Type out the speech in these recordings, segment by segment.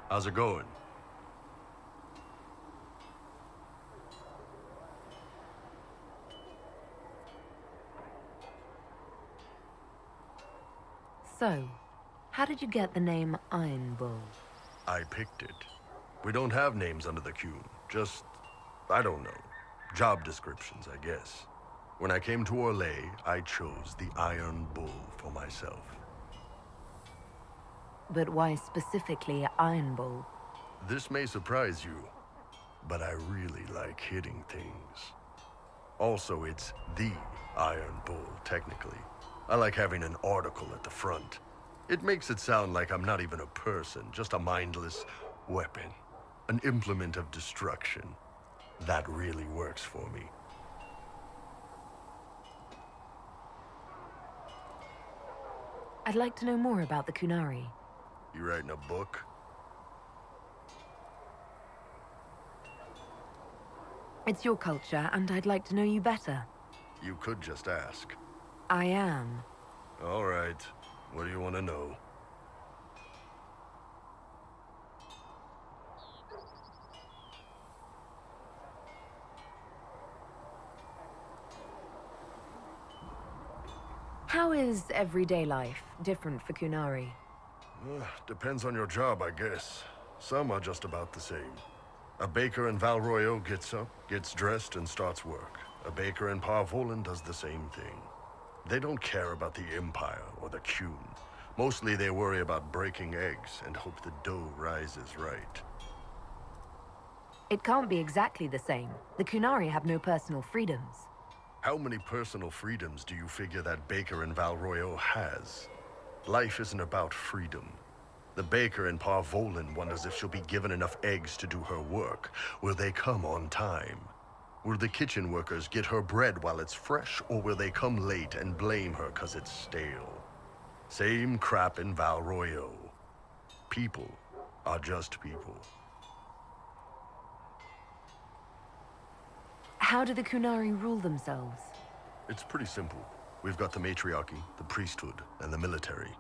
How's it going? So, how did you get the name Iron Bull? I picked it. We don't have names under the Qun. Just, I don't know. Job descriptions, I guess. When I came to Orlais, I chose the Iron Bull for myself. But why specifically Iron Bull? This may surprise you, but I really like hitting things. Also, it's the Iron Bull, technically. I like having an article at the front. It makes it sound like I'm not even a person, just a mindless weapon. An implement of destruction. That really works for me. I'd like to know more about the Qunari. You writing a book? It's your culture, and I'd like to know you better. You could just ask. I am. All right. What do you want to know? How is everyday life different for Qunari? Depends on your job, I guess. Some are just about the same. A baker in Val Royeaux gets up, gets dressed, and starts work. A baker in Parvolan does the same thing. They don't care about the Empire or the Qun. Mostly they worry about breaking eggs and hope the dough rises right. It can't be exactly the same. The Qunari have no personal freedoms. How many personal freedoms do you figure that baker in Val Royeaux has? Life isn't about freedom. The baker in Parvolan wonders if she'll be given enough eggs to do her work. Will they come on time? Will the kitchen workers get her bread while it's fresh, or will they come late and blame her 'cause it's stale? Same crap in Val Royeaux. People are just people. How do the Qunari rule themselves? It's pretty simple. We've got the matriarchy, the priesthood, and the military.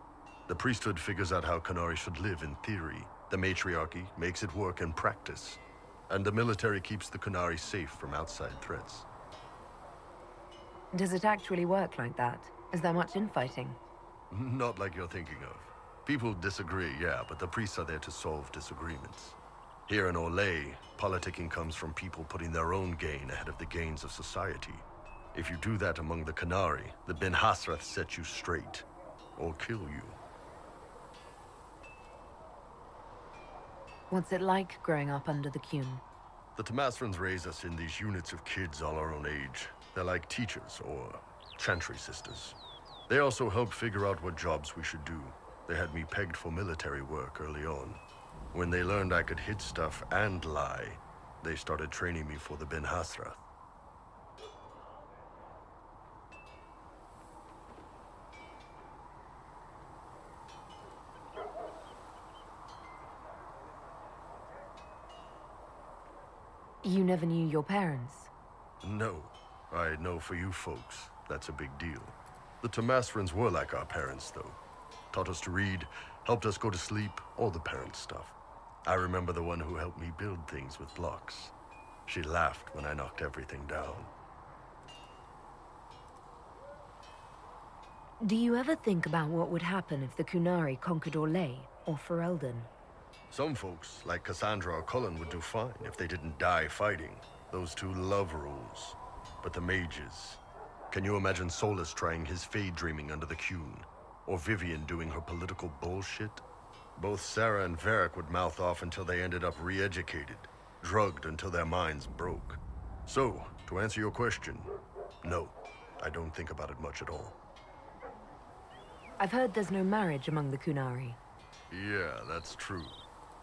The priesthood figures out how Qunari should live in theory. The matriarchy makes it work in practice. And the military keeps the Qunari safe from outside threats. Does it actually work like that? Is there much infighting? Not like you're thinking of. People disagree, yeah, but the priests are there to solve disagreements. Here in Orlais, politicking comes from people putting their own gain ahead of the gains of society. If you do that among the Qunari, the Ben Hasrath set you straight, or kill you. What's it like growing up under the Qun? The Tamasrans raise us in these units of kids all our own age. They're like teachers, or chantry sisters. They also help figure out what jobs we should do. They had me pegged for military work early on. When they learned I could hit stuff and lie, they started training me for the Ben Hasrath. You never knew your parents? No. I know for you folks, that's a big deal. The Tamasrans were like our parents, though. Taught us to read, helped us go to sleep, all the parent stuff. I remember the one who helped me build things with blocks. She laughed when I knocked everything down. Do you ever think about what would happen if the Qunari conquered Orlais or Ferelden? Some folks, like Cassandra or Cullen, would do fine if they didn't die fighting. Those two love rules. But the mages... Can you imagine Solus trying his fade dreaming under the Qun? Or Vivian doing her political bullshit? Both Sarah and Varric would mouth off until they ended up re-educated, drugged until their minds broke. So, to answer your question, no, I don't think about it much at all. I've heard there's no marriage among the Qunari. Yeah, that's true.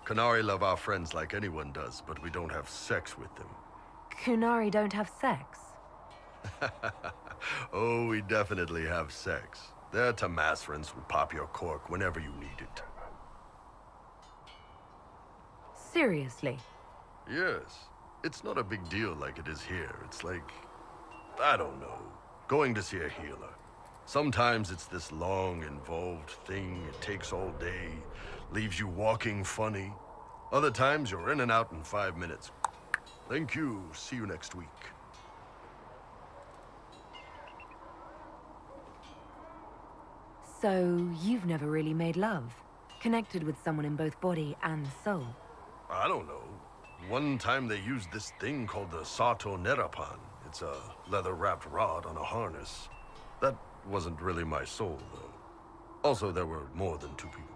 Qunari love our friends like anyone does, but we don't have sex with them. Qunari don't have sex? Oh, we definitely have sex. They're Tamasrans who pop your cork whenever you need it. Seriously? Yes. It's not a big deal like it is here. It's like, I don't know, going to see a healer. Sometimes it's this long, involved thing. It takes all day, leaves you walking funny. Other times, you're in and out in 5 minutes. Thank you. See you next week. So, you've never really made love? Connected with someone in both body and soul? I don't know. One time they used this thing called the Sato Nerapan. It's a leather-wrapped rod on a harness. That wasn't really my soul, though. Also, there were more than 2 people.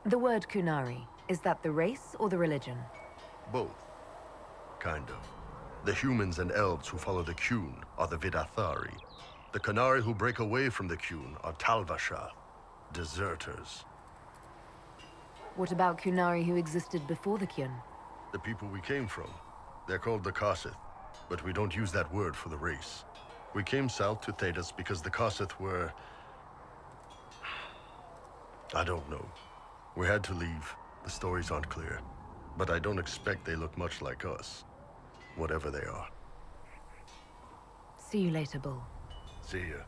The word Qunari, is that the race or the religion? Both. Kind of. The humans and elves who follow the Qun are the Vidathari. The Qunari who break away from the Qun are Talvasha, deserters. What about Qunari who existed before the Qun? The people we came from. They're called the Kossith, but we don't use that word for the race. We came south to Thedas because the Kossith were... I don't know. We had to leave. The stories aren't clear. But I don't expect they look much like us. Whatever they are. See you later, Bull. See ya.